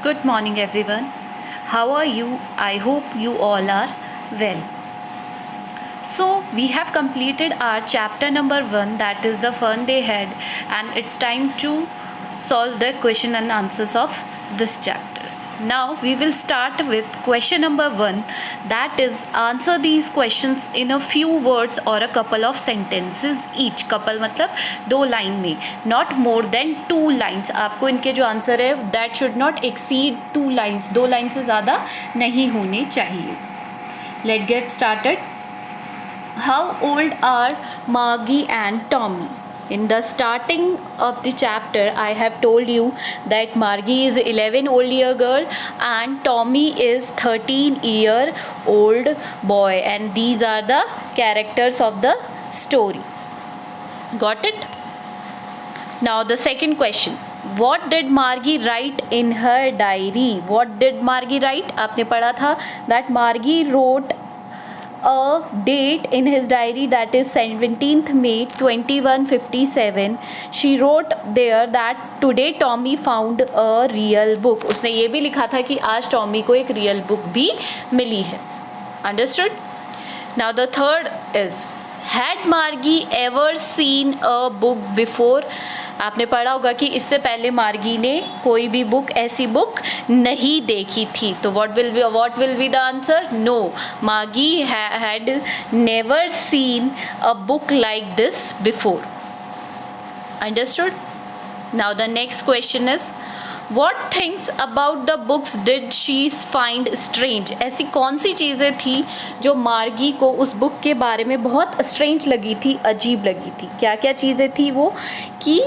Good morning, everyone. How are you? I hope you all are well. So, we have completed our chapter number 1, that is the fun they had, and it's time to solve the question and answers of this chapter. Now, we will start with question number 1, that is, answer these questions in a few words or a couple of sentences each. couple मतलब 2 line में, not more than 2 lines. आपको इनके जो answer है that should not exceed 2 lines. 2 line से ज़्यादा नहीं होने चाहिए. Let's get started. How old are Margie and Tommy? In the starting of the chapter, I have told you that Margie is 11-year-old girl and Tommy is 13-year-old boy, and these are the characters of the story. Got it? Now the second question. What did Margie write in her diary? What did Margie write? आपने पढ़ा था that Margie wrote a date in his diary, that is 17th May 2157. She wrote there that today Tommy found a real book. उसने ये भी लिखा था कि आज टॉमी को एक रियल बुक भी मिली है. Understood? Now the third is, had Margie ever seen a book before? आपने पढ़ा होगा कि इससे पहले मार्गी ने कोई भी बुक, ऐसी बुक नहीं देखी थी. तो what will be the answer? No, Margie had never seen a book like this before. Understood? Now the next question is, what things about the books did she find strange? ऐसी कौन सी चीज़ें थी जो मार्गी को उस बुक के बारे में बहुत स्ट्रेंज लगी थी, अजीब लगी थी? क्या क्या चीज़ें थी वो? कि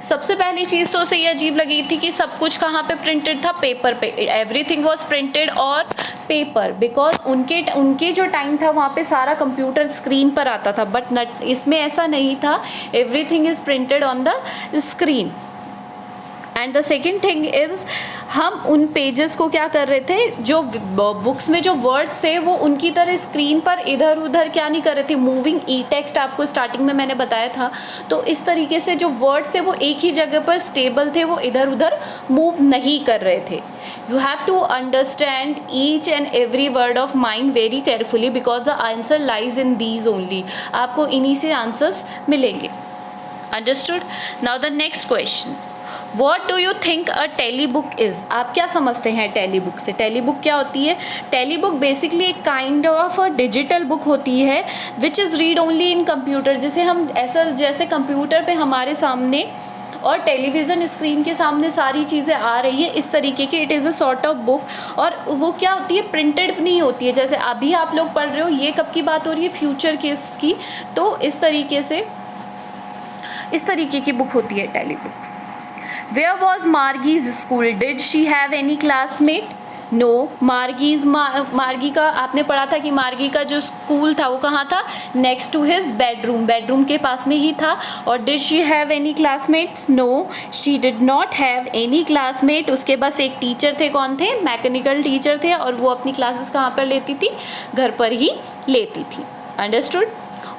सबसे पहली चीज़ तो उसे ये अजीब लगी थी कि सब कुछ कहाँ पे प्रिंटेड था? पेपर पे. एवरीथिंग वॉज प्रिंटेड और पेपर, बिकॉज उनके जो टाइम था वहाँ पे सारा कंप्यूटर स्क्रीन पर आता था, बट इसमें ऐसा नहीं था. Everything is printed on the screen. And the second thing is, हम उन पेजेस को क्या कर रहे थे, जो बुक्स में जो वर्ड्स थे वो उनकी तरह स्क्रीन पर इधर उधर क्या नहीं कर रहे थे, मूविंग ई टेक्स्ट. आपको स्टार्टिंग में मैंने बताया था. तो इस तरीके से जो वर्ड्स थे वो एक ही जगह पर स्टेबल थे, वो इधर उधर मूव नहीं कर रहे थे. You have to understand each and every word of mine very carefully because the answer lies in these only. आपको इन्हीं से आंसर्स मिलेंगे. Understood? Now the next question. What do you think a telebook is? आप क्या समझते हैं टेलीबुक से? टेलीबुक क्या होती है? टेलीबुक बेसिकली एक kind of a digital book होती है which is read only in computer. जिसे हम ऐसा, जैसे कंप्यूटर पे हमारे सामने और टेलीविज़न स्क्रीन के सामने सारी चीज़ें आ रही है, इस तरीके की it is a sort of book. और वो क्या होती है, प्रिंटेड नहीं होती है. जैसे अभी आप लोग पढ़ रहे हो, ये कब की बात हो रही है? फ्यूचर के इसकी. तो इस तरीके की बुक होती है टेलीबुक. Where was Margie's school? Did she have any classmate? No. मार्गी का आपने पढ़ा था कि मार्गी का जो स्कूल था वो कहाँ था? नेक्स्ट टू हिज बेडरूम के पास में ही था. और did she have any classmates? No, she did not have any classmate. उसके बस एक टीचर थे. कौन थे? मैकेनिकल टीचर थे. और वो अपनी क्लासेस कहाँ पर लेती थी? घर पर ही लेती थी. Understood?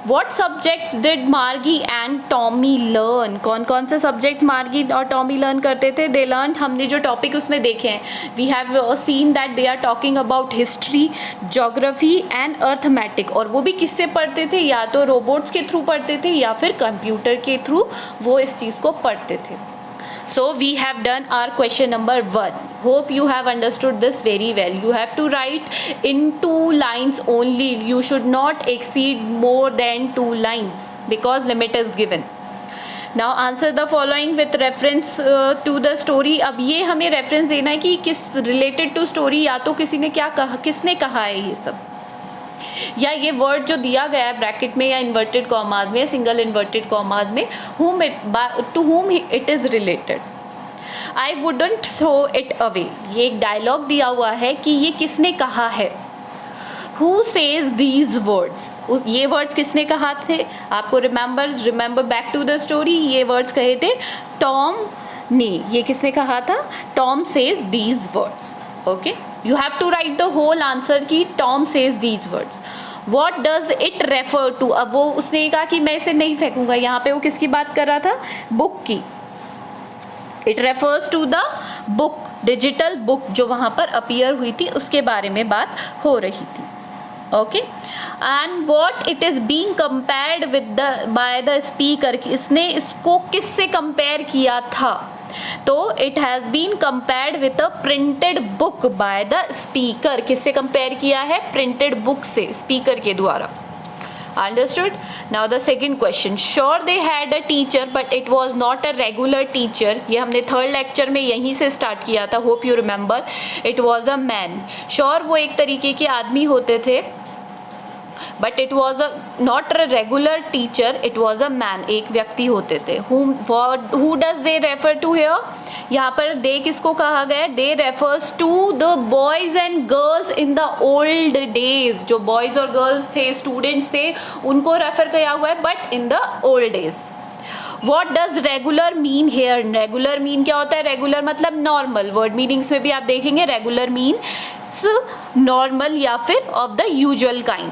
What subjects did Margie and Tommy learn? कौन कौन से सब्जेक्ट्स मार्गी और टॉमी लर्न करते थे? दे लर्न, हमने जो टॉपिक उसमें देखे हैं, we have seen that they are talking about history, geography and arithmetic. और वो भी किससे पढ़ते थे? या तो रोबोट्स के थ्रू पढ़ते थे या फिर कंप्यूटर के थ्रू वो इस चीज़ को पढ़ते थे. So we have done our question number 1. Hope you have understood this very well. You have to write in 2 lines only. You should not exceed more than 2 lines because limit is given. Now answer the following with reference to the story. अब ये हमें reference देना है कि किस related to story, या तो किसी ने क्या कहा, किसने कहा है ये सब, या ये वर्ड जो दिया गया है ब्रैकेट में या इन्वर्टेड कॉमाज में या सिंगल इन्वर्टेड कॉमाज में, to whom it is related. I wouldn't throw it away. ये एक डायलॉग दिया हुआ है कि ये किसने कहा है. Who says these words? ये वर्ड्स किसने कहा थे? आपको remember back to the story. ये वर्ड्स कहे थे टॉम ने. ये किसने कहा था? Tom says these words. Okay, you have to write the whole answer कि Tom says these words. What does it refer to? अब वो उसने कहा कि मैं इसे नहीं फेंकूंगा. यहाँ पे वो किसकी बात कर रहा था? बुक की. It refers to the book digital book जो वहाँ पर अपीयर हुई थी उसके बारे में बात हो रही थी। Okay, and what it is being compared with the by the speaker, इसने इसको किससे कंपेयर किया था, तो it has been compared with a printed book by the speaker. किससे कंपेयर किया है, प्रिंटेड बुक से, स्पीकर के द्वारा। Understood? Now the second question, sure they had a teacher but it was not a regular teacher। ये हमने third lecture में यहीं से स्टार्ट किया था, hope you remember. It was a man, sure वो एक तरीके के आदमी होते थे, but it was a not a regular teacher, it was a man, एक व्यक्ति होते थे। Who does they refer to here, यहाँ पर दे किसको कहा गया, they refers to the boys and girls in the old days. जो बॉयज और गर्ल्स थे, स्टूडेंट्स थे, उनको रेफर किया हुआ है, but in the old days. What does regular mean here, regular mean क्या होता है, रेगुलर मतलब नॉर्मल, वर्ड मीनिंग्स में भी आप देखेंगे रेगुलर मीन्स नॉर्मल या फिर of the usual kind.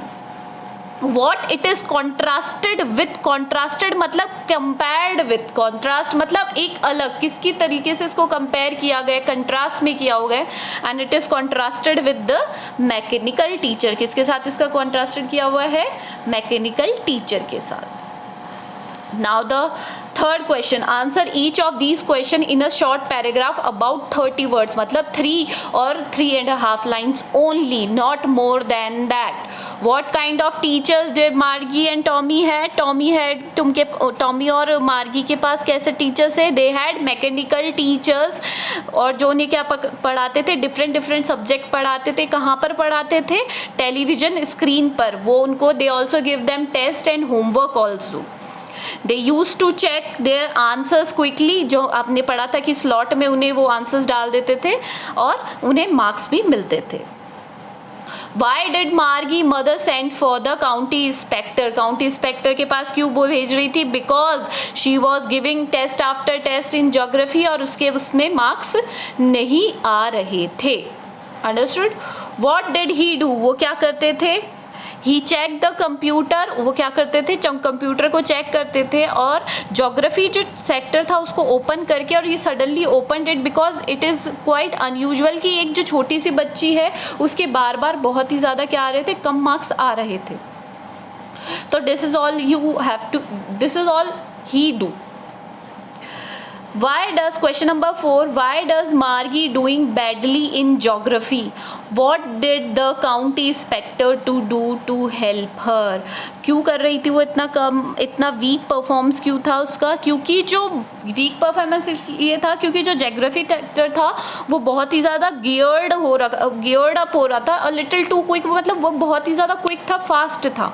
What it is contrasted with, contrasted मतलब कंपेयर्ड विथ, कॉन्ट्रास्ट मतलब एक अलग, किसकी तरीके से इसको कंपेयर किया गया, कंट्रास्ट में किया हुआ है, and it is contrasted with the mechanical teacher. किसके साथ इसका कॉन्ट्रास्टेड किया हुआ है, मैकेनिकल टीचर के साथ। Now the third question, answer each of these question in a short paragraph about 30 words, मतलब 3 or 3.5 lines only, not more than that. What kind of teachers did Margie and Tommy had? Tommy और मार्गी के पास कैसे teachers है, they had mechanical teachers, और जो उन्हें क्या पढ़ाते थे, डिफरेंट सब्जेक्ट पढ़ाते थे। कहाँ पर पढ़ाते थे, टेलीविजन स्क्रीन पर। वो उनको they also give them test and homework also। They used to check their answers quickly, जो आपने पढ़ा था कि स्लॉट में उन्हें वो आंसर्स डाल देते थे और उन्हें मार्क्स भी मिलते थे। Why did Margie mother send for the county inspector? County inspector के पास क्यों वो भेज रही थी, because she was giving test after test in geography, और उसमें मार्क्स नहीं आ रहे थे। Understood? What did he do? वो क्या करते थे, ही चेक द कंप्यूटर, वो क्या करते थे, कंप्यूटर को चेक करते थे, और जोग्राफी जो सेक्टर था उसको ओपन करके, और ये suddenly open it because it is quite unusual कि एक जो छोटी सी बच्ची है उसके बार बार बहुत ही ज़्यादा क्या आ रहे थे, कम मार्क्स आ रहे थे। तो this is all you have to, this is all he do. Why does, question number 4, why does Margie doing badly in geography? What did the county inspector to do to help her? क्यों कर रही थी वो इतना कम, इतना week performance क्यों था उसका, क्योंकि जो वीक परफॉर्मेंस इसलिए था क्योंकि जो जोग्राफी सेक्टर था वो बहुत ही ज़्यादा गियर्ड अप हो रहा था, और लिटिल टू क्विक, मतलब वो बहुत ही ज़्यादा क्विक था, फास्ट था।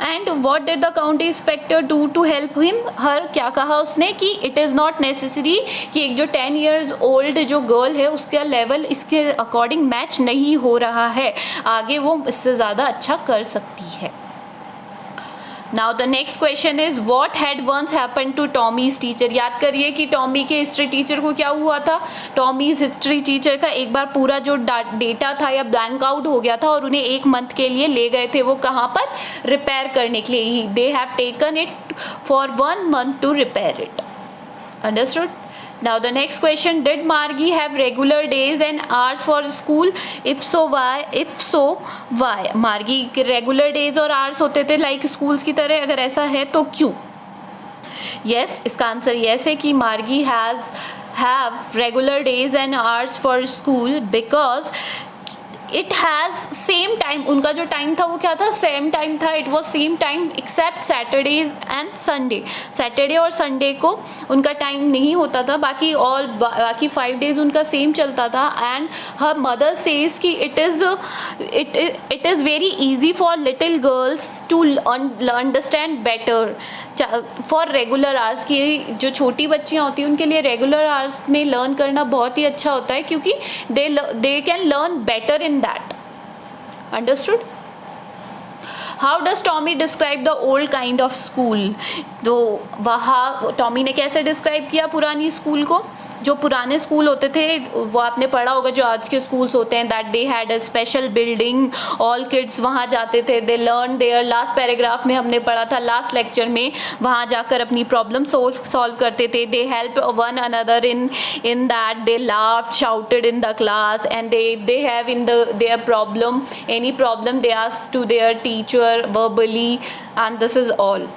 And what did the county inspector do to help him, हर क्या कहा उसने कि इट इज़ नॉट नेसेसरी कि एक जो 10 years ओल्ड जो गर्ल है उसका लेवल इसके अकॉर्डिंग मैच नहीं हो रहा है, आगे वो इससे ज़्यादा अच्छा कर सकती है। Now the next question is what had once happen to Tommy's teacher. याद करिए कि टॉमी के हिस्ट्री टीचर को क्या हुआ था, टॉमीज हिस्ट्री टीचर का एक बार पूरा जो डेटा था या ब्लैंक आउट हो गया था, और उन्हें 1 month के लिए ले गए थे वो कहाँ पर, रिपेयर करने के लिए ही। They have taken it for 1 month to repair it. Understood? Now the next question, did Margie have regular days and hours for school? If so, why? If so, why? Margie के regular days और hours होते थे like schools की तरह, अगर ऐसा है तो क्यों? Yes, इसका आंसर yes है कि Margie have regular days and hours for school because it has same time, उनका जो टाइम था वो क्या था, सेम टाइम था, it was same time except Saturdays and Sunday. Saturday और संडे को उनका टाइम नहीं होता था, बाकी 5 days उनका सेम चलता था। एंड हर मदर सेज कि it is very easy for little girls to understand better for regular hours, की जो छोटी बच्चियाँ होती हैं उनके लिए रेगुलर आवर्स में लर्न करना बहुत ही अच्छा होता है, क्योंकि they can learn better in that. Understood? How does Tommy describe the old kind of school? तो वहाँ टॉमी ने कैसे डिस्क्राइब किया पुरानी स्कूल को? जो पुराने स्कूल होते थे वो आपने पढ़ा होगा, जो आज के स्कूल्स होते हैं, that they had a special building, all kids वहाँ जाते थे, they learn there, last paragraph में हमने पढ़ा था लास्ट लेक्चर में, वहाँ जाकर अपनी प्रॉब्लम सॉल्व करते थे, they help one another in that, they laughed, shouted in the class, and they have in their problem, any problem they ask to their teacher verbally, and this is all.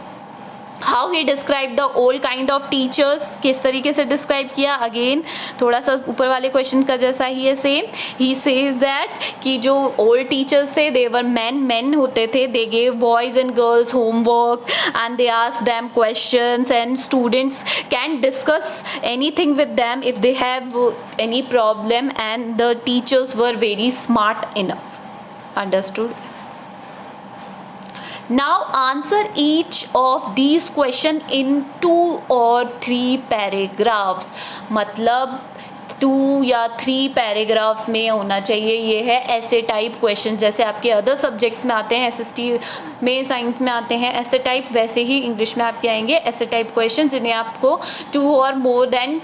How he described the old kind of teachers, किस तरीके से describe किया, again थोड़ा सा ऊपर वाले question का जैसा ही है सेम. ही सेज दैट कि जो ओल्ड टीचर्स थे दे वर मैन होते थे, they gave boys and girls homework and they ask them questions and students can discuss anything with them if they have any problem, and the teachers were very smart enough. Understood? Now answer each of these question in 2 or 3 paragraphs. मतलब 2 या 3 paragraphs में होना चाहिए. ये है ऐसे type question, जैसे आपके अदर सब्जेक्ट्स में आते हैं, SST में, साइंस में आते हैं ऐसे टाइप, वैसे ही इंग्लिश में आपके आएंगे ऐसे टाइप क्वेश्चन, जिन्हें आपको 2 और मोर देन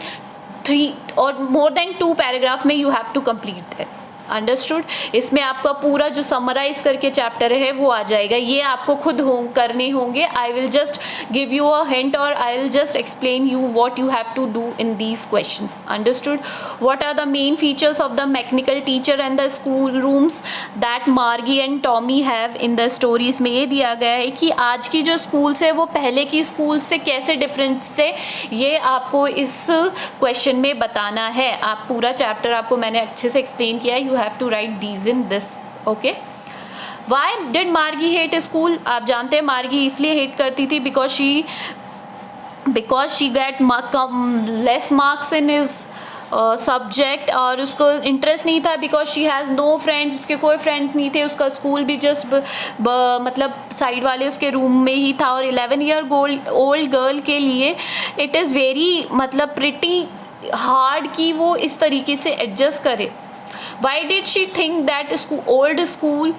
3 और मोर देन 2 पैराग्राफ में you have to complete that. Understood? इसमें आपका पूरा जो समराइज करके चैप्टर है वो आ जाएगा. ये आपको खुद करने होंगे. I will just give you a hint और I will just explain you what you have to do in these questions. Understood? What are the main features of the mechanical teacher and the school rooms that Margie and Tommy have in the stories में ये दिया गया है कि आज की जो schools है वो पहले की स्कूल से कैसे डिफरेंस थे, ये आपको इस क्वेश्चन में बताना है. आप पूरा चैप्टर आपको मैंने अच्छे से एक्सप्लेन किया है. You have to write these in this. okay, why did Margie hate school? आप जानते हैं मार्गी इसलिए हेट करती थी because she get less marks in his subject, और उसको इंटरेस्ट नहीं था because she has no friends, उसके कोई फ्रेंड्स नहीं थे, उसका स्कूल भी जस्ट मतलब साइड वाले उसके रूम में ही था. और 11 ईयर ओल्ड गर्ल के लिए इट इज़ वेरी मतलब प्रिटी हार्ड कि वो इस तरीके से एडजस्ट करे. Why did she think that old school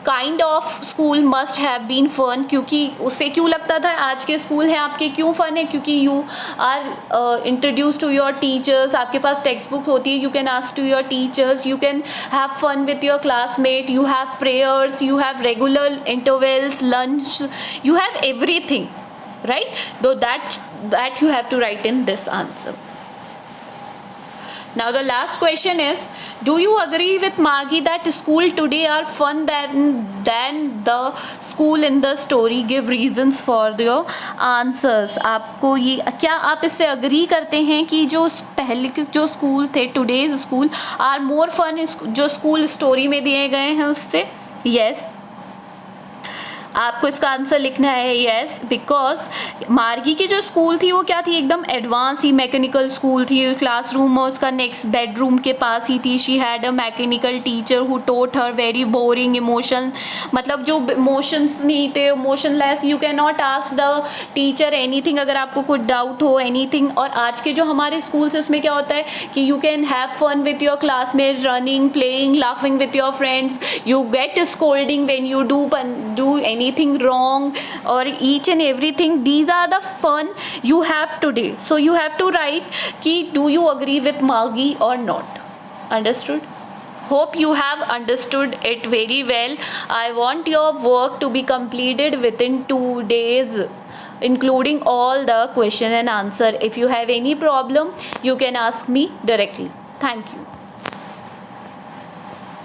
kind of school must have been fun? क्योंकि उसे क्यों लगता था आज के स्कूल हैं आपके क्यों फन है? क्योंकि you are introduce to your teachers, आपके पास टेक्स्ट बुक होती है, you can ask to your teachers, you can have fun with your classmate, you have prayers, you have regular intervals, lunch, you have everything, right? Though that you have to write in this answer. Now the last question is, do you agree with Margie that school today are fun than the school in the story? Give reasons for your answers. आपको ये क्या आप इससे agree करते हैं कि जो पहले के जो स्कूल थे, today's school are more fun, जो स्कूल स्टोरी में दिए गए हैं उससे? यस, आपको इसका आंसर लिखना है यस, बिकॉज मार्गी की जो स्कूल थी वो क्या थी, एकदम एडवांस ही मैकेनिकल स्कूल थी. क्लासरूम और उसका नेक्स्ट बेडरूम के पास ही थी. She had a mechanical teacher who taught her very boring emotion, मतलब जो इमोशंस नहीं थे, emotionless. You can not ask the teacher anything अगर आपको कुछ डाउट हो एनीथिंग. और आज के जो हमारे स्कूल्स उसमें क्या होता है कि you can have fun with your classmate, running, playing, laughing with your friends. You get scolding when you do anything wrong or each and everything. These are the fun you have today. So you have to write ki do you agree with Margie or not? Understood? Hope you have understood it very well. I want your work to be completed within 2 days, including all the question and answer. If you have any problem, you can ask me directly. Thank you.